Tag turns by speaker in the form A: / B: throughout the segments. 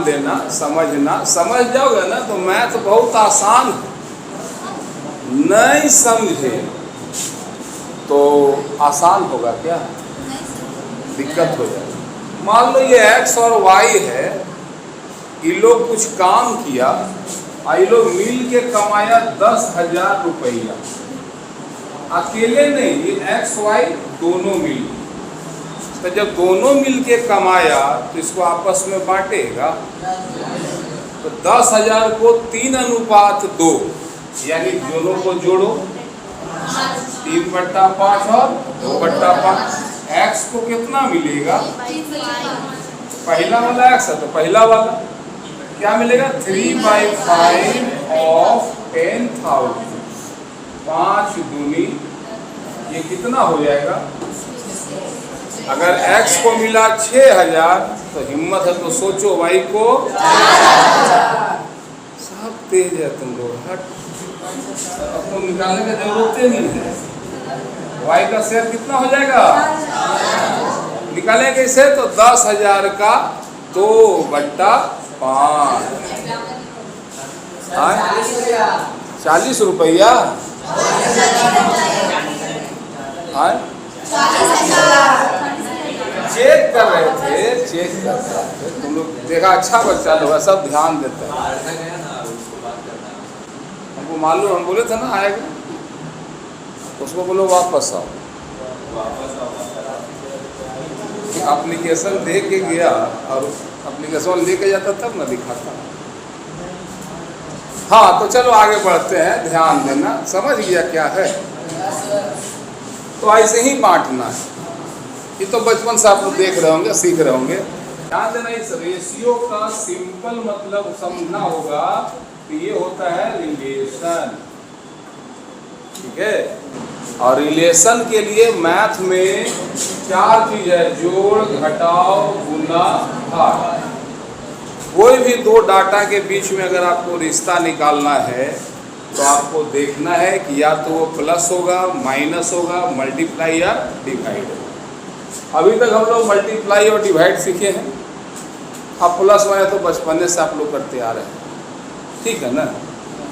A: देना, समझना, समझ जाओगे ना तो मैथ बहुत आसान है। नहीं समझे तो आसान होगा क्या, दिक्कत हो जाएगी। मान लो ये x और y है, ये लोग कुछ काम किया, ये लोग मिल के कमाया 10,000 रुपया। अकेले नहीं, ये x y दोनों मिल, तो जब दोनों मिल के कमाया तो इसको आपस में बांटेगा। तो 10,000 को 3:2, यानी दोनों को जोड़ो, 3/5 और 2/5। x को कितना मिलेगा, पहला वाला x है तो पहला वाला क्या मिलेगा, 3/5 ऑफ 10,000। 5 दूनी ये कितना हो जाएगा। अगर x को मिला 6,000 तो हिम्मत है तो सोचो y को। सब तेज है तुम लोग, हट, आपको निकालने की जरूरत ही नहीं है। y का शेयर कितना हो जाएगा, निकालेंगे इसे तो 10,000 का 2/5, 40 रुपया। चेक कर रहे थे तुम लोग, देखा अच्छा बच्चा लोग सब ध्यान देते हैं। हमको मालूम, हम बोले थे ना आएगा, उसको बोलो वापस आओ। एप्लीकेशन दे के गया और एप्लीकेशन लेके जाता तब ना दिखाता। हाँ तो चलो आगे बढ़ते हैं, ध्यान देना, समझ गया क्या है। तो ऐसे ही बांटना है, ये तो बचपन से आप लोग देख रहे होंगे, सीख रहे होंगे। ध्यान देना, इस रेशियो का सिंपल मतलब समझना होगा कि ये होता है रिलेशन, ठीक है। और रिलेशन के लिए मैथ में 4 चीज है, जोड़, घटाव, गुना, भाग। कोई भी दो डाटा के बीच में अगर आपको रिश्ता निकालना है तो आपको देखना है कि या तो वो प्लस होगा, माइनस होगा, मल्टीप्लाई या डिवाइड होगा। अभी तक हम लोग मल्टीप्लाई और डिवाइड सीखे हैं, अब प्लस वाले तो बचपने से आप लोग करते आ रहे हैं, ठीक है ना।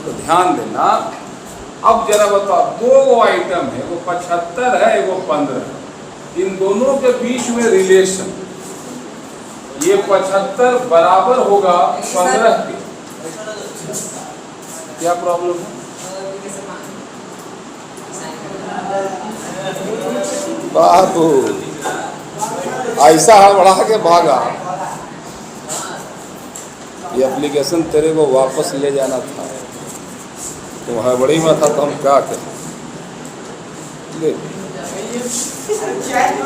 A: तो ध्यान देना। अब जरा बताओ, 2 आइटम है, वो 75 है, वो 15 है। इन दोनों के बीच में रिलेशन, ये 75 बराबर होगा 15 के। क्या प्रॉब्लम है बाबू, ऐसा बढ़ा के भागा। ये एप्लीकेशन तेरे को वापस ले जाना था, तो वहाँ बड़ी में था तो हम क्या करें।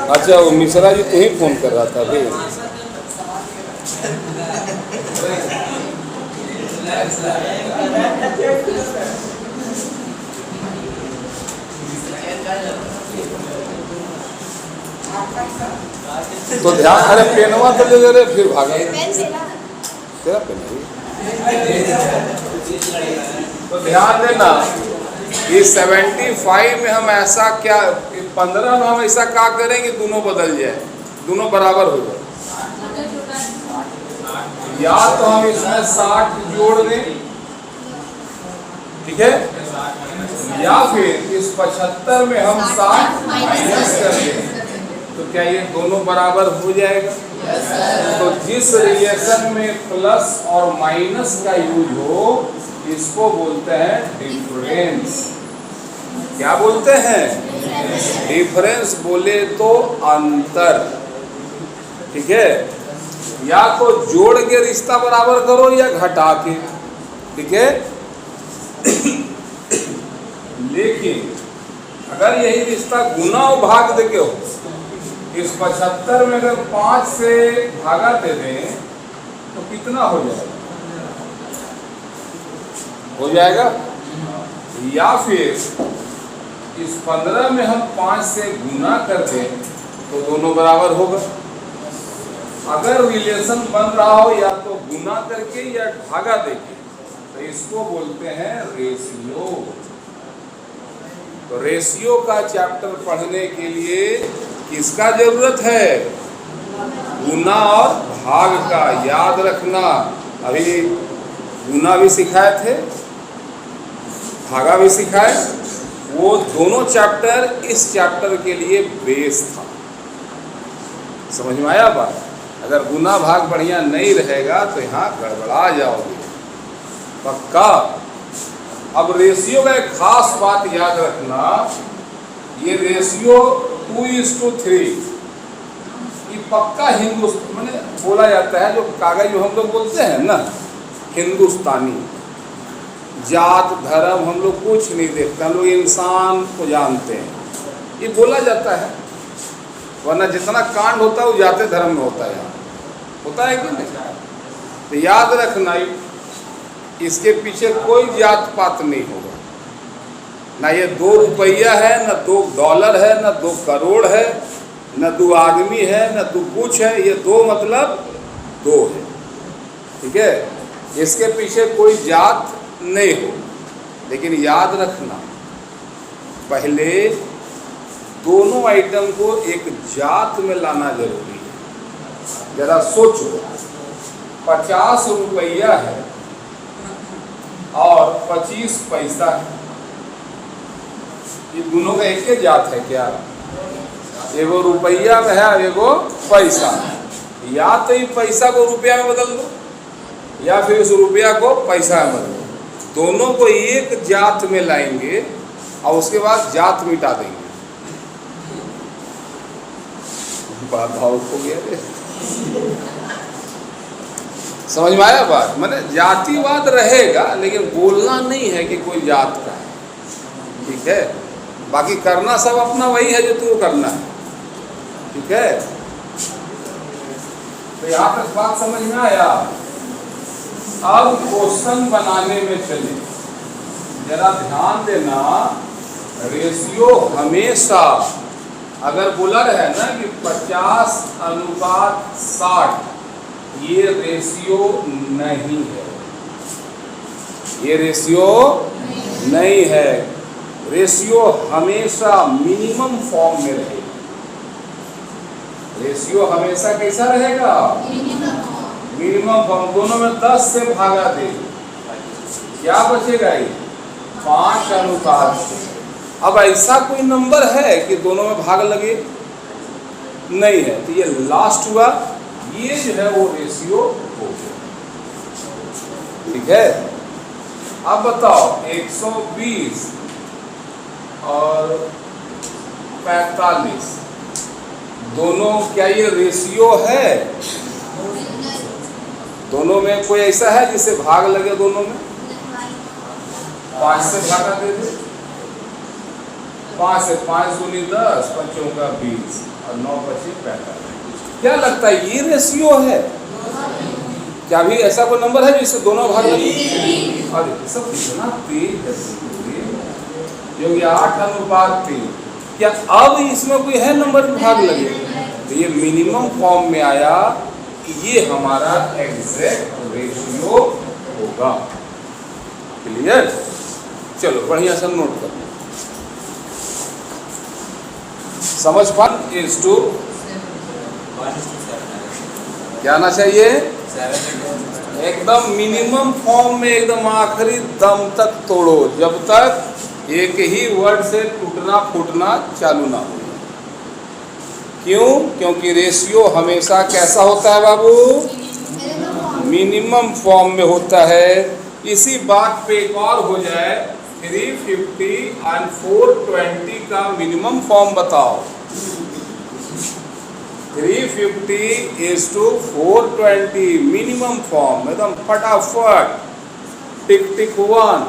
A: अच्छा वो मिश्रा जी तो ही फोन कर रहा था अभी। तो ध्यान, अरे पेनवा तो ले रहे फिर भागा, तेरा पेन तो ध्यान देना कि 75 में हम ऐसा क्या, 15 में हम ऐसा क्या करेंगे दोनों बदल जाए, दोनों बराबर हो जाए। या तो हम इसमें 60 जोड़ दें, ठीक है, या फिर इस 75 में हम 60 माइनस कर दें, तो क्या ये दोनों बराबर हो जाएगा। तो जिस रिलेशन में प्लस और माइनस का यूज हो इसको बोलते हैं डिफरेंस। क्या बोलते हैं, डिफरेंस बोले तो अंतर, ठीक है। या तो जोड़ के रिश्ता बराबर करो या घटा के, ठीक है। लेकिन अगर यही रिश्ता गुना और भाग दे के हो, इस 75 में अगर 5 से भागा दे दें तो कितना हो जाएगा, हो जाएगा। या फिर इस 15 में हम 5 से गुना कर दें तो दोनों बराबर होगा। अगर रिलेशन बन रहा हो या तो गुना करके या भागा देके, तो इसको बोलते हैं रेशियो। तो रेशियो का चैप्टर पढ़ने के लिए किसका जरूरत है, गुना और भाग का याद रखना। अभी गुना भी सिखाए थे, भागा भी सिखाए। वो दोनों चैप्टर इस चैप्टर के लिए बेस था। समझ में आया बात? अगर गुना भाग बढ़िया नहीं रहेगा तो यहाँ गड़बड़ा जाओगे पक्का। अब रेशियो का एक खास बात याद रखना, ये रेशियो 2:3 ये पक्का हिंदुस्तान मैंने बोला जाता है। जो कागज जो हम लोग बोलते हैं ना हिंदुस्तानी, जात धर्म हम लोग कुछ नहीं देखते, हम लोग इंसान को जानते हैं, ये बोला जाता है। वरना जितना कांड होता है वो जाते धर्म में होता है, यहाँ होता है कि नहीं? तो याद रखना इसके पीछे कोई जात पात नहीं होगा। ना ये 2 रुपया है, ना $2 है, ना 2 करोड़ है, ना 2 आदमी है, ना 2 कुछ है। ये 2 मतलब 2 है, ठीक है? इसके पीछे कोई जात नहीं हो। लेकिन याद रखना पहले दोनों आइटम को एक जात में लाना जरूरी है। जरा सोचो, 50 रुपया है और 25 पैसा है, ये दोनों का एक ही जात है क्या? एगो रुपया में है, एगो पैसा। या तो ये पैसा को रुपया में बदल दो या फिर उस रुपया को पैसा में बदल दो। दोनों को एक जात में लाएंगे और उसके बाद जात मिटा देंगे। बड़ा भावुक हो गया रे। समझ में आया बात? माने जातिवाद रहेगा लेकिन बोलना नहीं है कि कोई जात का है, ठीक है? बाकी करना सब अपना वही है जो तू करना है, ठीक है? तो यहाँ तक बात समझ में आया। अब क्वेश्चन बनाने में चले, जरा ध्यान देना। रेशियो हमेशा अगर बोला रहे ना कि 50:60, ये रेशियो नहीं है, ये रेशियो नहीं है। रेशियो हमेशा मिनिमम फॉर्म में रहेगा। रेशियो हमेशा कैसा रहेगा? Minimum form. दोनों में 10 से भागा दे, क्या बचेगा? ये 5:6। अब ऐसा कोई नंबर है कि दोनों में भाग लगे? नहीं है, तो ये लास्ट हुआ। ये जो है वो रेशियो हो गया, ठीक है? अब बताओ 120 और 45 दोनों क्या ये रेशियो है? दोनों में कोई ऐसा है जिससे भाग लगे? दोनों में 5 से भागा दे दे। 5 से 5 दूनी 10, 5 का 20 और 9 25 45। क्या लगता है ये रेशियो है? क्या भी ऐसा कोई नंबर है जिससे दोनों भाग लगे? अरे सब कितना तेज है, जो ये 8:3। क्या अब इसमें कोई है नंबर भाग लगे? तो ये मिनिमम फॉर्म में आया, ये हमारा एग्जैक्ट रेशियो होगा। क्लियर? चलो बढ़िया सा नोट कर समझ पा। 1:7 क्या आना चाहिए? एकदम मिनिमम फॉर्म में, एकदम आखिरी दम तक तोड़ो, जब तक एक ही वर्ड से टूटना फूटना चालू ना हो। क्यों? क्योंकि रेशियो हमेशा कैसा होता है बाबू? मिनिमम फॉर्म में होता है। इसी बात पे एक और हो जाए, 350 और 420 का मिनिमम फॉर्म बताओ। 350:420 मिनिमम फॉर्म, एकदम फटाफट, टिक टिक 1।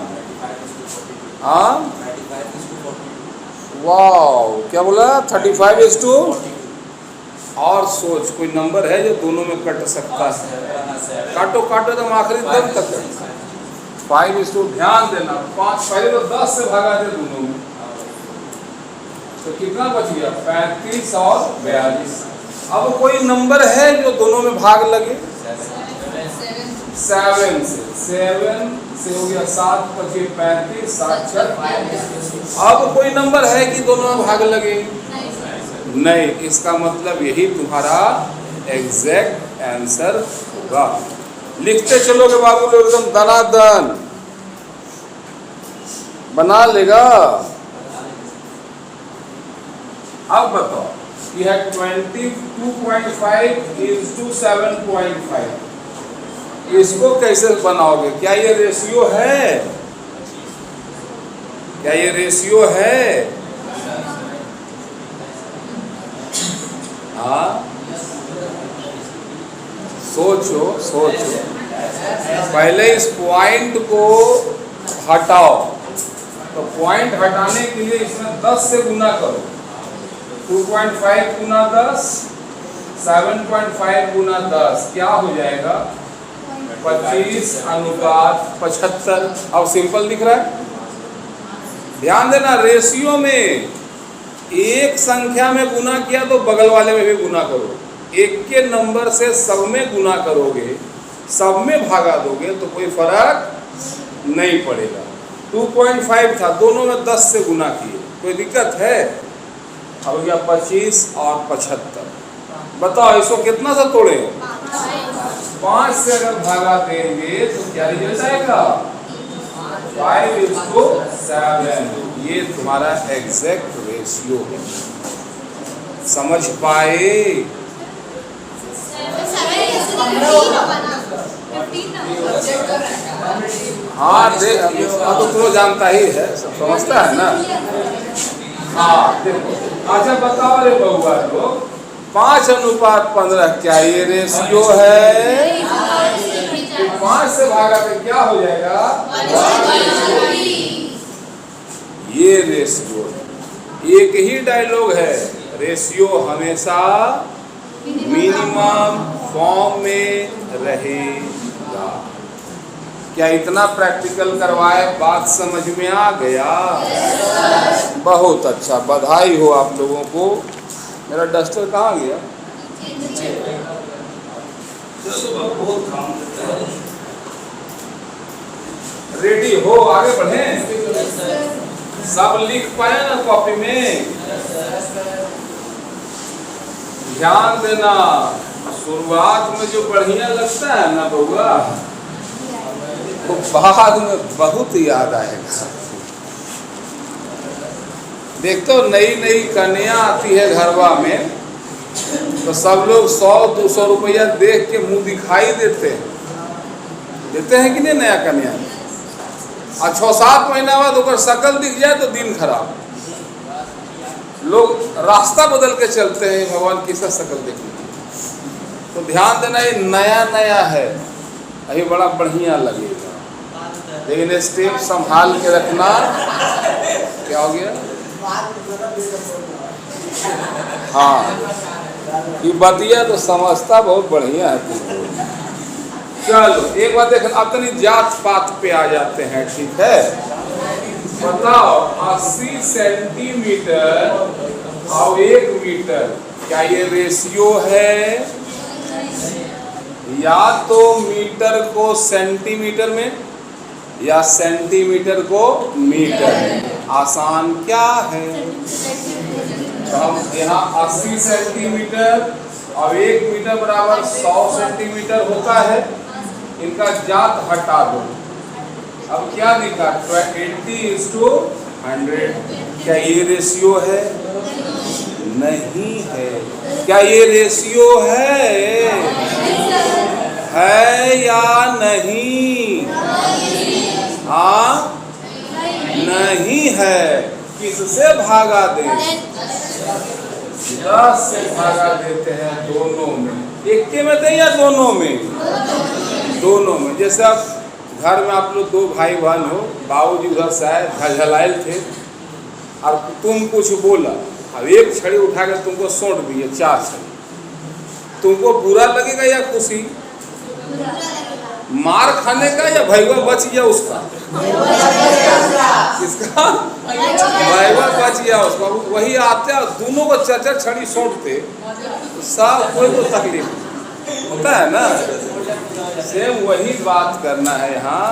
A: हाँ वाह, क्या बोला? 35:40। और सोच कोई नंबर है जो दोनों में कट सकता है? काटो काटो एकदम आखिरी दम तक। 5:, ध्यान देना, 5 पहले तो 10 से भागा थे दोनों में, तो कितना बच गया? 35 और 42। अब कोई नंबर है जो दोनों में भाग लगे? 7 से हो गया 7 25 35 7 6। अब कोई नंबर है कि दोनों में भाग लगे? नहीं। इसका मतलब यही तुम्हारा एग्जैक्ट आंसर होगा। लिखते चलोगे बाबू लोग एकदम दनादन, बना लेगा। अब बताओ, यह 22.5 into 7.5, इसको कैसे बनाओगे? क्या ये रेशियो है? क्या ये रेशियो है? हाँ, सोचो सोचो। पहले इस पॉइंट को हटाओ, तो पॉइंट हटाने के लिए इसमें 10 से गुना करो। 2.5 गुना 10, 7.5 गुना 10, क्या हो जाएगा? 25:75। अब सिंपल दिख रहा है? ध्यान देना, रेशियो में एक संख्या में गुना किया तो बगल वाले में भी गुना करो। एक के नंबर से सब में गुना करोगे, सब में भागा दोगे तो कोई फर्क नहीं पड़ेगा। 2.5 था, दोनों में 10 से गुना किए, कोई दिक्कत है? अब गया 25 और 75। बताओ इसको कितना सा तोड़े? 5 से अगर भागा देंगे तो क्या रिजल्ट आएगा? 5:7। ये तुम्हारा एग्जैक्ट रेशियो है। समझ पाए? हाँ देख, तो तुम जानता ही है, सब समझता है ना। हाँ देखो, अच्छा बताओ रे बउआ लोग, 5:15 क्या ये रेशियो है? 5 से भागा तो क्या हो जाएगा? ये रेशियो है। एक ही डायलॉग है, रेशियो हमेशा मिनिमम फॉर्म में रहेगा। क्या इतना प्रैक्टिकल करवाए बात समझ में आ गया? बहुत अच्छा, बधाई हो आप लोगों को। मेरा डस्टर कहाँ गया? रेडी हो, आगे बढ़े? सब लिख पाए ना कॉपी में? ध्यान देना, शुरुआत में जो बढ़िया लगता है ना बउआ, तो बाद में बहुत याद आएगा। देखते हो, नई नई कन्या आती है घरवा में, तो सब लोग 100-200 रुपया देख के मुंह दिखाई देते हैं कि नहीं? नया कन्या और 6-7 महीना बाद ओकर शकल दिख जाए तो दिन खराब। लोग रास्ता बदल के चलते हैं भगवान किसका शकल देखने। तो ध्यान देना, ये नया नया है, अभी बड़ा बढ़िया लगेगा, लेकिन स्टेप संभाल के रखना। क्या हो गया? हाँ, ये बतिया तो समझता बहुत बढ़िया है तुमको। चलो एक बात देख, अपनी जात पात पे आ जाते हैं, ठीक है? बताओ 80 सेंटीमीटर और 1 मीटर, क्या ये रेशियो है? या तो मीटर को सेंटीमीटर में या सेंटीमीटर को मीटर में। आसान क्या है? तो हम यहाँ 80 सेंटीमीटर और 1 मीटर बराबर 100 सेंटीमीटर होता है। इनका जात हटा दो। अब क्या लिखा? 80:100। क्या ये रेशियो है? नहीं है। क्या ये रेशियो है या नहीं? हाँ, नहीं है। किससे भागा दें? 10 से भागा देते हैं दोनों में। एक के में दें या दोनों में? दोनों में। जैसे आप घर में आप लोग 2 भाई बहन हो, बाबूजी उधर से आए, झलझलाए थे और तुम कुछ बोला, अब एक छड़ी उठा कर तुमको सोंट दिए 4 छड़ी, तुमको बुरा लगेगा या खुशी? मार खाने का या भैया बच गया उसका? किसका? भैया बच गया उसका। वही आते और दोनों को 4-4 छड़ी सोंटते, सब कोई को तकलीफ होता है ना। सेम वही बात करना है यहाँ,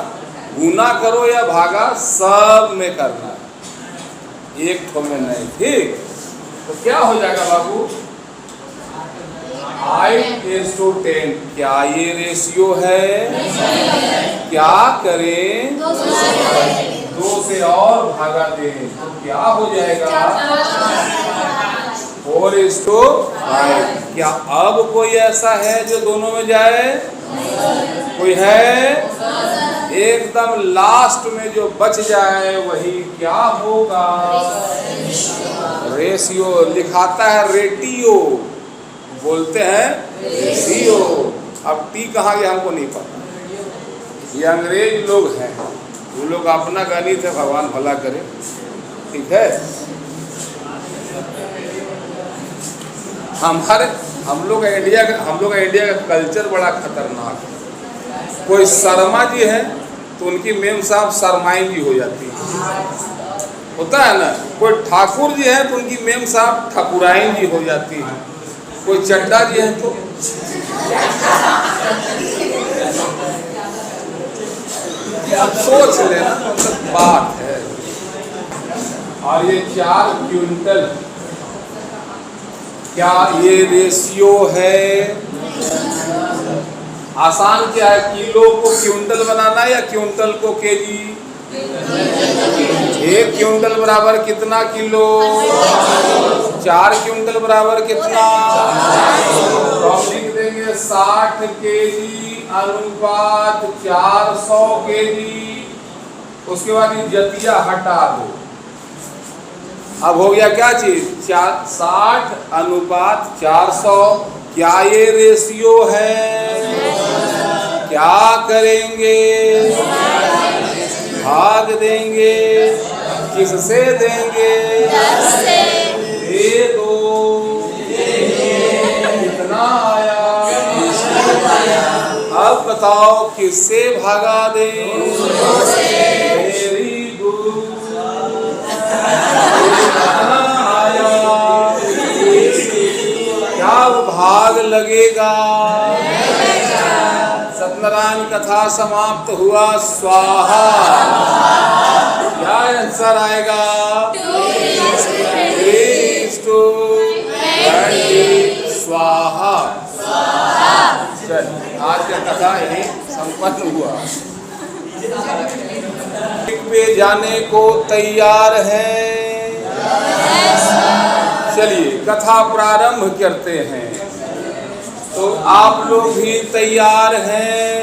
A: गुना करो या भागा, सब में करना है, एक ठो में नहीं। ठीक? तो क्या हो जाएगा बाबू? 5:10। क्या ये रेशियो है? क्या करें? 2 से और भागा दें तो क्या हो जाएगा? 4:5। क्या अब कोई ऐसा है जो दोनों में जाए? कोई है? एकदम लास्ट में जो बच जाए वही क्या होगा? रेशियो। लिखाता है रेटियो, बोलते हैं रेशियो। अब टी कहाँ गया हमको नहीं पता। ये अंग्रेज लोग हैं, वो लोग अपना गणित है, भगवान भला करे। ठीक है। हम लोग का इंडिया का कल्चर बड़ा खतरनाक है। कोई शर्मा जी है तो उनकी मेम साहब शर्माई जी हो जाती है, होता है ना। कोई ठाकुर जी है तो उनकी मेम साहब ठाकुराइन जी हो जाती है। कोई चड्डा जी है तो सोच लेना, मतलब बात है। और ये 4 क्विंटल, क्या ये रेशियो है? आसान क्या है? किलो को क्विंटल बनाना या क्विंटल को केजी? 1 क्विंटल बराबर कितना किलो? 4 क्विंटल बराबर कितना? तो हम लिख देंगे 60 केजी अनुपात 400 केजी। उसके बाद ये जतिया हटा दो। अब हो गया क्या चीज? 60 अनुपात 400। क्या ये रेशियो है? क्या करेंगे? भाग देंगे। किससे देंगे?
B: 10 से।
A: दे दो। कितना आया? अब बताओ किससे भागा दें? Very good. कितना आया? क्या भाग लगेगा? सत्यनारायण कथा समाप्त हुआ। स्वाहा। क्या आंसर आएगा? 3:20। स्वाहा। चल, आज का कथा यही संपन्न हुआ। पे जाने को तैयार हैं? चलिए कथा प्रारंभ करते हैं। तो आप लोग भी तैयार हैं?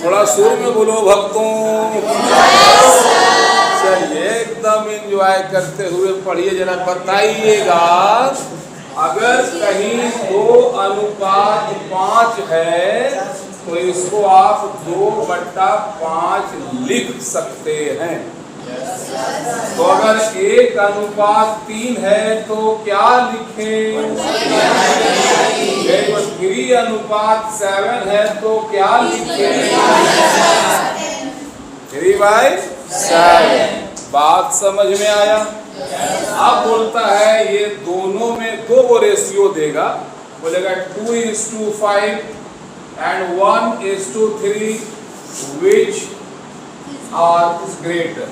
A: थोड़ा सुर में बोलो भक्तों। चलिए एकदम एंजॉय करते हुए पढ़िए। जरा बताइएगा, अगर कहीं 2:5 है तो इसको आप 2/5 लिख सकते हैं। तो अगर 1:3 है तो क्या लिखें? 3:7 है तो क्या लिखें? 3/7। बात समझ में आया? अब बोलता है ये दोनों में 2 रेशियो देगा। बोलेगा 2:5 and 1:3 which are greater।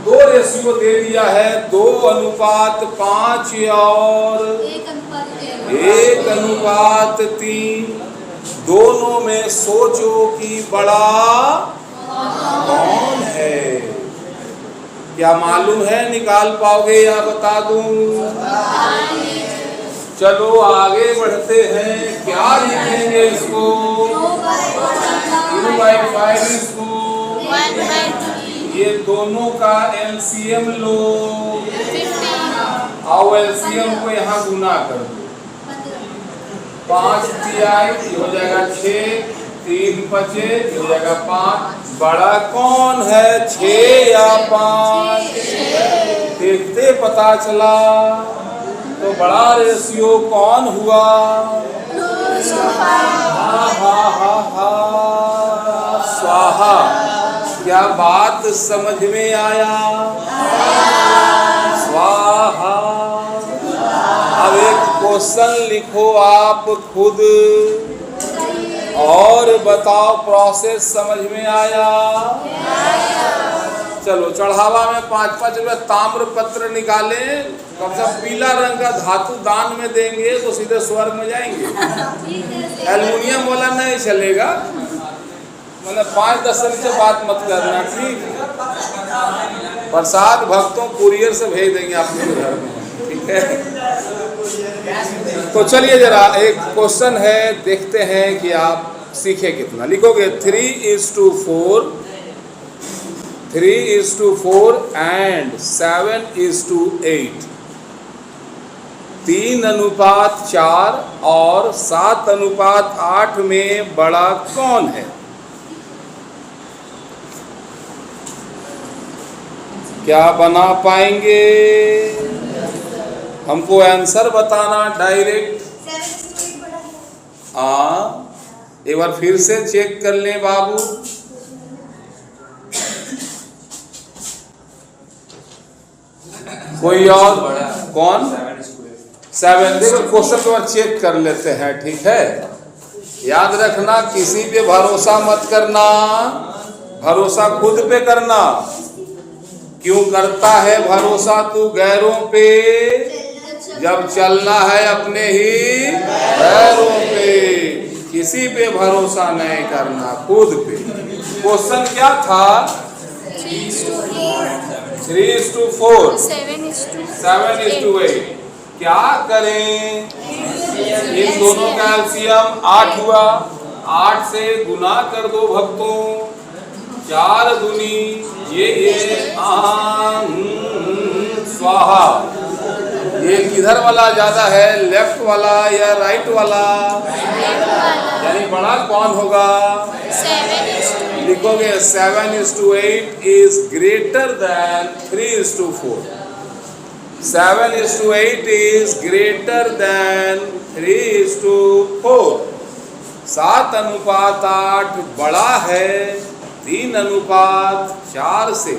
A: 2 ratio दे दिया है, 2:5 और 1:3। दोनों में सोचो कि बड़ा कौन है? क्या मालूम है? निकाल पाओगे या बता दूं? चलो आगे बढ़ते हैं। क्या लिखेंगे इसको? 2/5 इसको। ये दोनों का एलसीएम लो। आओ एलसीएम को यहाँ गुना कर दो। 5 तिहाई हो जाएगा 6, 3 5 हो जाएगा 5। बड़ा कौन है, 6 या 5? देखते पता चला। तो बड़ा रेशियो कौन हुआ? हा। स्वाहा। क्या बात समझ में आया? स्वाहा। अब एक क्वेश्चन लिखो आप खुद और बताओ प्रोसेस समझ में आया? चलो चढ़ावा में 5-5 रुपये ताम्र पत्र निकाले, कम से कम पीला रंग का धातु दान में देंगे तो सीधे स्वर्ग में जाएंगे। एल्युमिनियम वाला नहीं चलेगा, मतलब 5-10 से नीचे बात मत करना, ठीक। प्रसाद भक्तों कुरियर से भेज देंगे आपके घर में, ठीक है। तो चलिए जरा एक क्वेश्चन है, देखते हैं कि आप सीखे कितना। लिखोगे 3:4, 3:4 एंड 7:8। 3:4 और 7:8 में बड़ा कौन है? क्या बना पाएंगे? हमको आंसर बताना डायरेक्ट। एक बार फिर से चेक कर लें बाबू। कोई और? कौन? 7। देखो क्वेश्चन को चेक कर लेते हैं, ठीक है। याद रखना किसी पे भरोसा मत करना, भरोसा खुद पे करना। क्यों करता है भरोसा तू गैरों पे, जब चलना है अपने ही पैरों पे। किसी पे भरोसा नहीं करना, खुद पे। क्वेश्चन क्या था? 3:4, 7:8। क्या करें? इन दोनों का एलसीएम 8 हुआ, 8 से गुना कर दो भक्तों, 4 दूनी ये स्वाहा। ये किधर वाला ज्यादा है, लेफ्ट वाला या राइट वाला? यानी बड़ा कौन होगा?
B: 7:8।
A: लिखोगे 7:8 is greater than 3:4। 7:8 is greater than 3:4। 7:8 बड़ा है 3:4 से।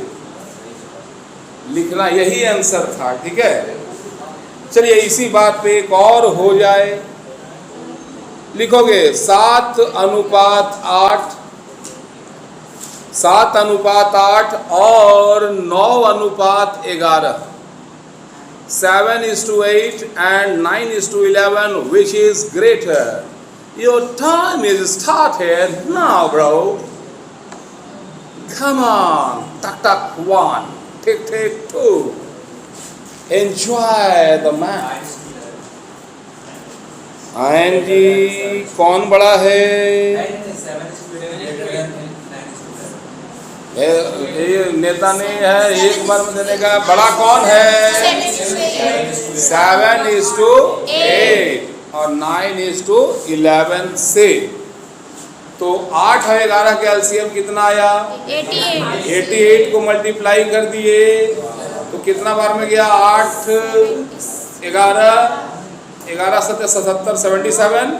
A: लिखना यही आंसर था, ठीक है। चलिए इसी बात पे एक और हो जाए। लिखोगे 7:8, 7:8 और 9:11। 7:8 and 9:11, which is greater? Your time is started now, bro. Come on, tuck tuck 1, tick tick 2. Enjoy the match. जी कौन बड़ा है? ये नेता नहीं है, एक बार में देने का। बड़ा कौन है? 7:8 और 9:11 से। तो 8 और 11 के एलसीएम कितना आया? 88 को मल्टीप्लाई कर दिए तो कितना बार में गया? 8, 11, 11 7 77, 77।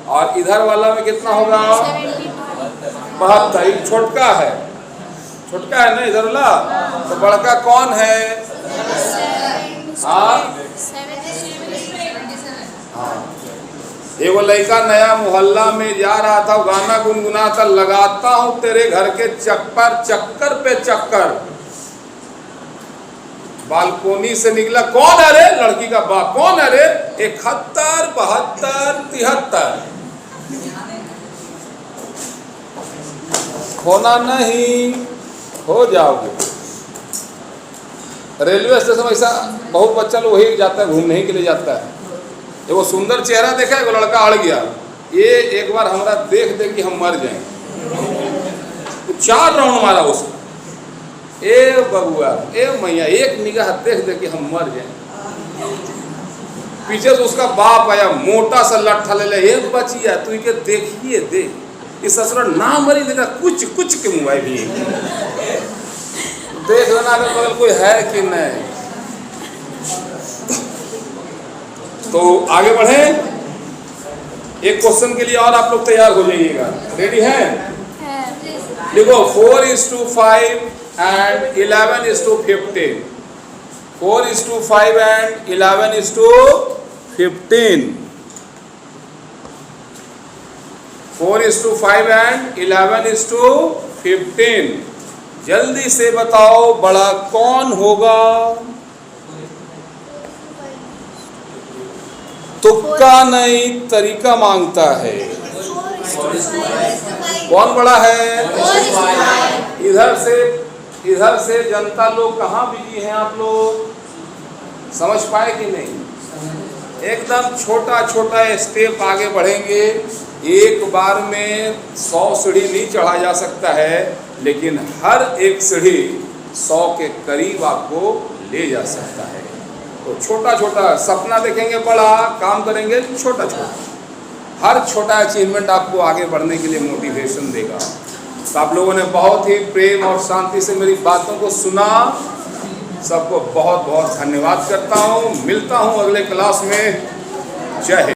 A: और इधर वाला में कितना होगा? 72। छोटका है, छोटका है ना इधर वाला। तो बड़का कौन है? एगो लड़का नया मोहल्ला में जा रहा था, गाना गुनगुनाता, लगाता हूँ तेरे घर के चक्कर चक्कर पे चक्कर। बालकोनी से निकला, कौन है रे? लड़की का बाप। कौन है रे? 71, 72, 73। होना नहीं, हो जाओगे। रेलवे स्टेशन ऐसा बहुत बच्चा लोग वही जाता है, घूमने के लिए जाता है। वो सुंदर चेहरा देखा, एगो लड़का अड़ गया। ये एक बार हमारा देख दे कि हम मर जाएं। तो 4 राउंड मारा उसको। ए बबुआ, ए मैया, एक निगाह देख दे कि हम मर जाएं। पीछे से उसका बाप आया, मोटा सा लट्ठा ले ले, एक बचिया तू के देखिए दे, इस ससुर ना मरी देना, कुछ कुछ के मुँह भी देख लेना अगर बगल कोई है कि नहीं। तो आगे बढ़े। एक क्वेश्चन के लिए और आप लोग तैयार हो जाइएगा। रेडी हैं? देखो 4:5 and 11:15. 4:5 and 11:15. 4:5 and 11:15. जल्दी से बताओ बड़ा कौन होगा? तुक्का नहीं, तरीका मांगता है। कौन बड़ा है? इधर से जनता लोग कहाँ बिजी हैं? आप लोग समझ पाए कि नहीं? एकदम छोटा छोटा स्टेप आगे बढ़ेंगे। एक बार में 100 सीढ़ी नहीं चढ़ा जा सकता है, लेकिन हर एक सीढ़ी 100 के करीब आपको ले जा सकता है। तो छोटा छोटा सपना देखेंगे, बड़ा काम करेंगे छोटा छोटा। हर छोटा अचीवमेंट आपको आगे बढ़ने के लिए मोटिवेशन देगा। तो आप लोगों ने बहुत ही प्रेम और शांति से मेरी बातों को सुना। सबको बहुत बहुत धन्यवाद करता हूँ। मिलता हूँ अगले क्लास में। जय हिंद।